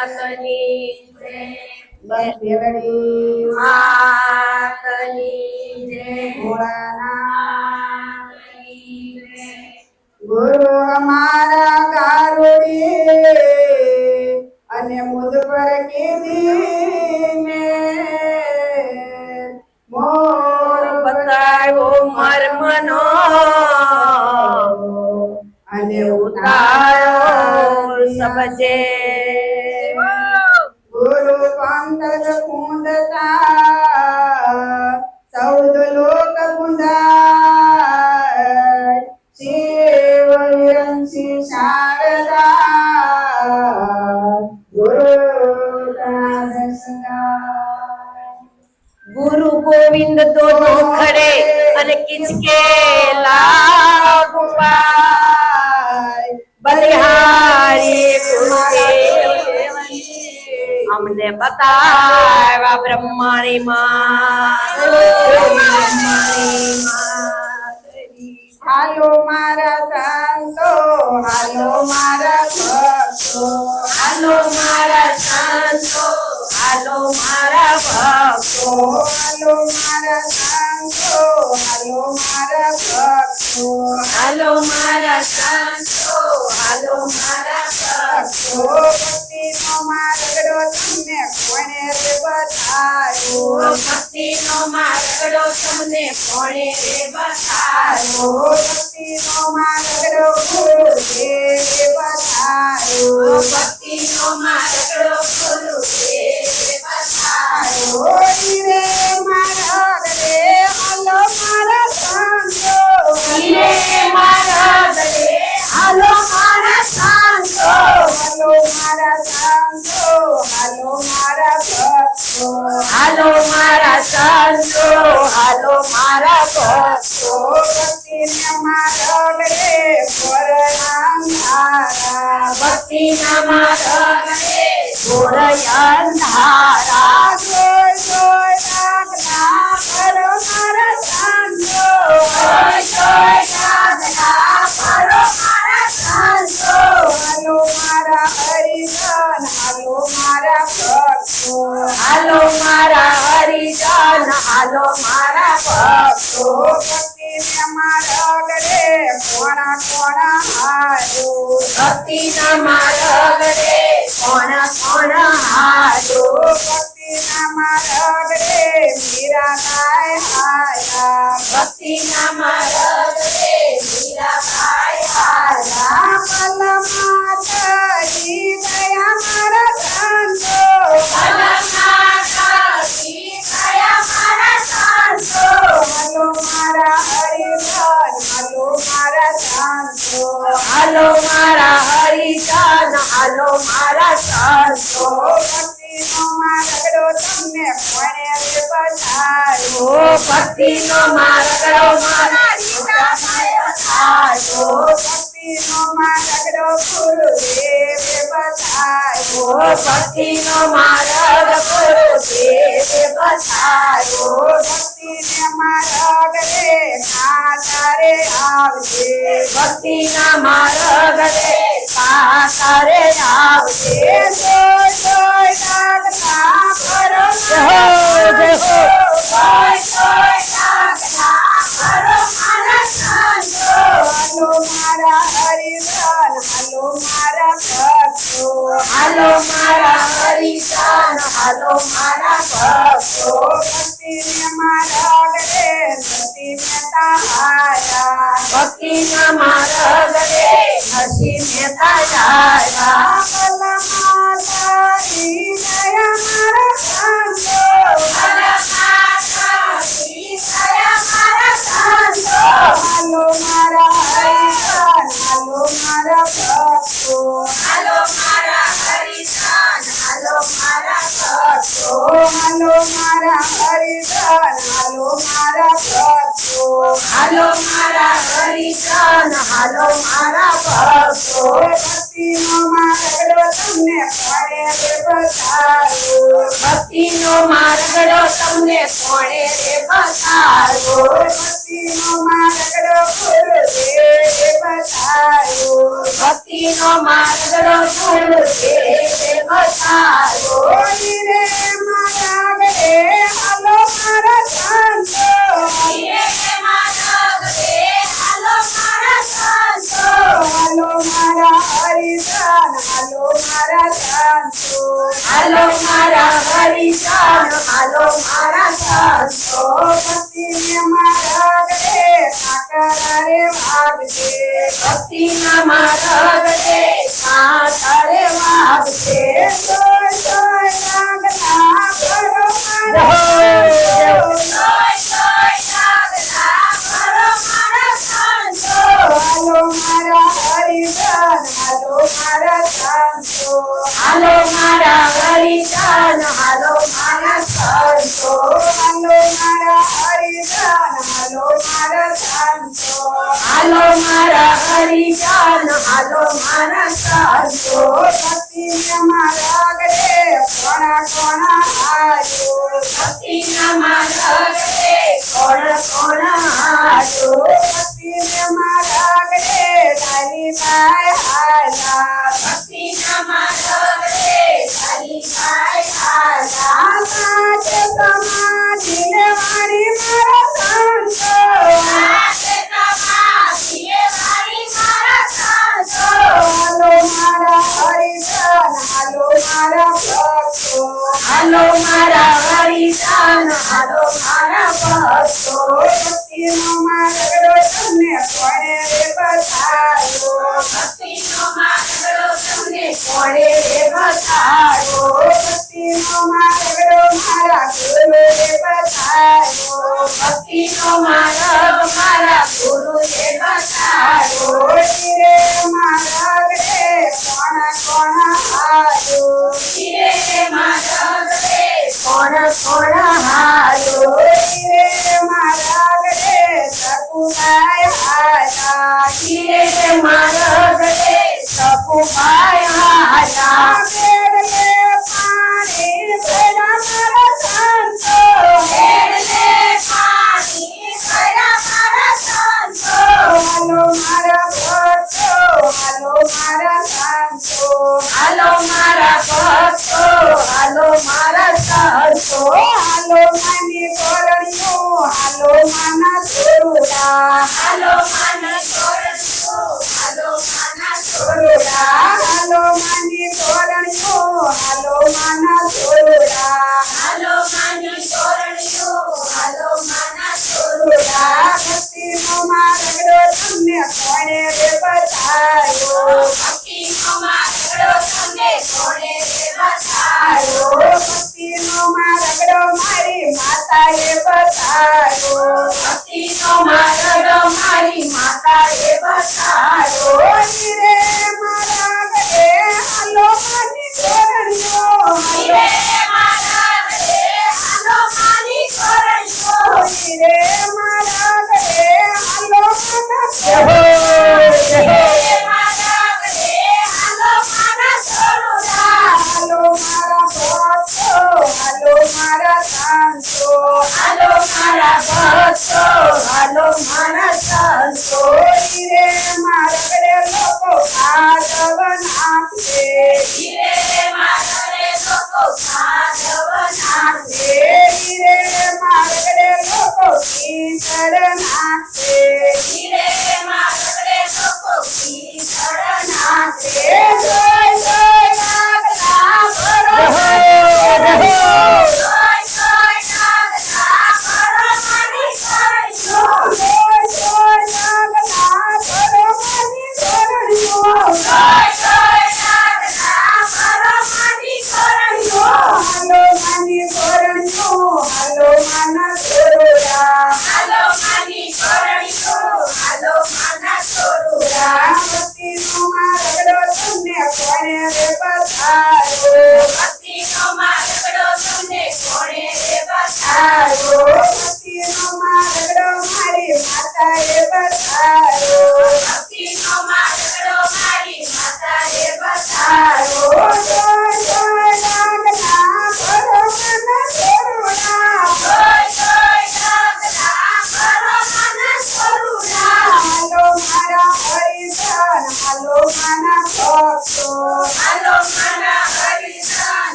માતની જય બસ દેવડી માતની જય ભોળાનાથની જય. ગુરુ અમારા કારુડી અને મુજ પર કીધી મેં મોર બતાવ્યો મર્મનો અને ઉતાર્યો સબજે ગુરુ પંકજ કુંડતા ચૌદ લોક કુંડાય શિવ વિરંસી શારદા ગુરુ ગુરુ ગોવિંદ દોનો ખડે અને કિચકે લાગુ પાય બલિહારી ગુરુદેવની અમને બતાવ્યા બ્રહ્માની હાલો મારા સંતો હાલો મારા ભક્તો હાલો મારા સંતો હાલો મારા ભક્તો હાલો મારા સંતો હાલો મારા ભક્તો હાલો મારા સંતો હાલો મારા ભક્તો ભક્તિનો માર્ગડો તમને કોણે રે બતાવ્યો ભક્તિનો માર્ગડો તમને કોણે રે બતાવ્યો ભક્તિનો માર્ગડો ગુરુદેવે બતાવ્યો ભક્તિનો માર્ગડો ગુરુદેવે બતાવ્યો રે માર્ગ રે હાલો મારા સંતો રે માર્ગ રે હાલો મારા સંતો હાલો મારા સંતો હાલો મારા ભક્તો હાલો મારા સંતો હાલો મારા ભક્તો ભક્તિને માર્ગ રે પરનાંધારા ભક્તિના માર્ગ રે ઘોર અંધારા જોય જોય રાખના કરો મારા સંતો હાલો મારા હરિજન હાલો મારા ભક્તો હાલો મારા હરિજન હાલો મારા ભક્તો ભક્તિને માર્ગ રે કોણા કોણા હાલો ભક્તિના માર્ગ રે કોણ કોણ હાલો ભક્તિના માર્ગ રે મીરાબાઈ હાયા ભક્તિના માર્ગ રે મીરાબાઈ હારા પલ માતરી ગયા મારા સંતો હાલો મારા હરિજન હાલો મારા સંતો હાલો મારા હરિજન હાલો મારા સંતો ભક્તિનો માર્ગડો તમને કોણે રે બતાવ્યો ઓ ભક્તિનો માર્ગડો મારા રીતાબાઈ બતાવ્યો ભક્તિનો માર્ગડો ગુરુદેવે બતાવ્યો ઓ ભક્તિનો માર્ગ ગુરુદેવે બતાવ્યો ભક્તિને માર્ગ રે ખાતરે આવજે ભક્તિના માર્ગ રે પાતારે આવજે જોય જોય રાખના કરો જય હો જય હો હાલો મારા હરિજન હાલો મારા ભક્તો હાલો મારા હરિજન હાલો મારા ભક્તો ભક્તિને માર્ગ રે નથી મહેતા હાયા ભક્તિના માર્ગ રે નથી મહેતા આવ્યા પલ માતાજી ગયા મારા સંતો હાલો મારા હરિજન હાલો મારા ભક્તો હાલો મારા હરિજન હાલો મારા ભક્તો હાલો મારા હરિજન હાલો મારા ભક્તો હાલો મારા હરિજન હાલો મારા ભક્તો ભક્તિ ભક્તિનો માર્ગડો તમને કોણે રે બતાવ્યો? ભક્તિનો માર્ગડો તમને કોણે રે બતાવ્યો? ભક્તિનો માર્ગડો ગુરુદેવે બતાવ્યો. ભક્તિનો માર્ગડો ગુરુદેવે બતાવ્યો. ઓય રે મારા ગળે હાલો મારા સંતો. ધીરે રે મારા ગળે હાલો મારા સંતો. હાલો મારા હરિદાન, હાલો મારા સંતો. હાલો મારા હરિજન, હાલો મારા સંતો. ભક્તિને મારા ગળે સાકર રે વાગજે. ભક્તિના માર્ગડે સાસરે વાગશે. સોય સોય રાગના કરો જય મારા સોય સોય નાગના કરો મારા સંતો. હાલો મારા હરિદાન, હાલો મારા સંતો. હાલો મારા હરિજન, હાલો મારા સંતો. હાલો મારા હરિદાન, હાલો મારા સંતો. હાલો મારા હરિજન, હાલો મારા સંતો. ભક્તિને મારા ગળે કોણા કોણા હાજો. ભક્તિના માર્ગડે કોણ કોણ હાજો. ભક્તિને મારા ગળે ડાલી ભાઈ હાલા. ભક્તિના માર્ગડે તારી ભાઈ હાલા. આકાશ સમાધિને વાળી મારા સંતો. સાથે તમારીએ વાળી મારા સંતો. હાલો મારા હરિદાન, હાલો મારા ભક્તો. હાલો મારા હરિજન, હાલો મારા ભક્તો. ભક્તિનો માર્ગડો તમને કોણે રે બતાવ્યો? ભક્તિનો માર્ગડો તમને કોણે રે બતાવ્યો? ભક્તિનો માર્ગડો મારા ગુરુએ બતાવ્યો. ભક્તિનો માર્ગ મારા ગુરુએ બતાવ્યો. ધીરે મારા ગળે કોણા કોણા હાજો. ધીરે રે માર્ગડે કોણ કોણ હાલો. ધીરે મારા ગળે સકુબાઈ હાલા. ધીરે રે માર્ગડે સપુભાઈ હાલા. બેડલે પાણી ભર્યા મારા સંતો. એટલે પાણી ભર્યા મારા સંતો. હાલો મારા ભક્તો, હાલો મારા સંતો. હાલો મારા ભક્તો, હાલો મારા સંતો. હાલો માની કોરણીઓ, હાલો માના સોરુડા. હાલો માના છોડજો, હાલો માના સોરુડા. હાલો માની કોરણીઓ, હાલો માના સોરુડા. હાલો માની છોડજો, હાલો માના સોરુડા. ભક્તિનો માર્ગડો તમને કોણે રે બતાવ્યો? ભક્તિનો માર્ગડો તમને કોણે રે બતાવ્યો? ભક્તિનો માર્ગડો મારી માતાએ બતાવ્યો. ભક્તિનો માર્ગડો મારી માતાએ બતાવ્યો. ધીરે મારા ગળે હાલો માની કોરણીઓ. ધીરે રે મારા ગળે હાલો માની છોડજો. ધીરે મારા ગળે હાલો માના ધીરે રે મારા ગળે હાલો માના છોડુડા. હાલો મારા ભક્તો, હાલો મારા સંતો. હાલો મારા ભક્તો, હાલો મારા સંતો. ધીરે મારા ગળે લોકો ભાગવન આપશે. ધીરે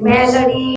મેલડી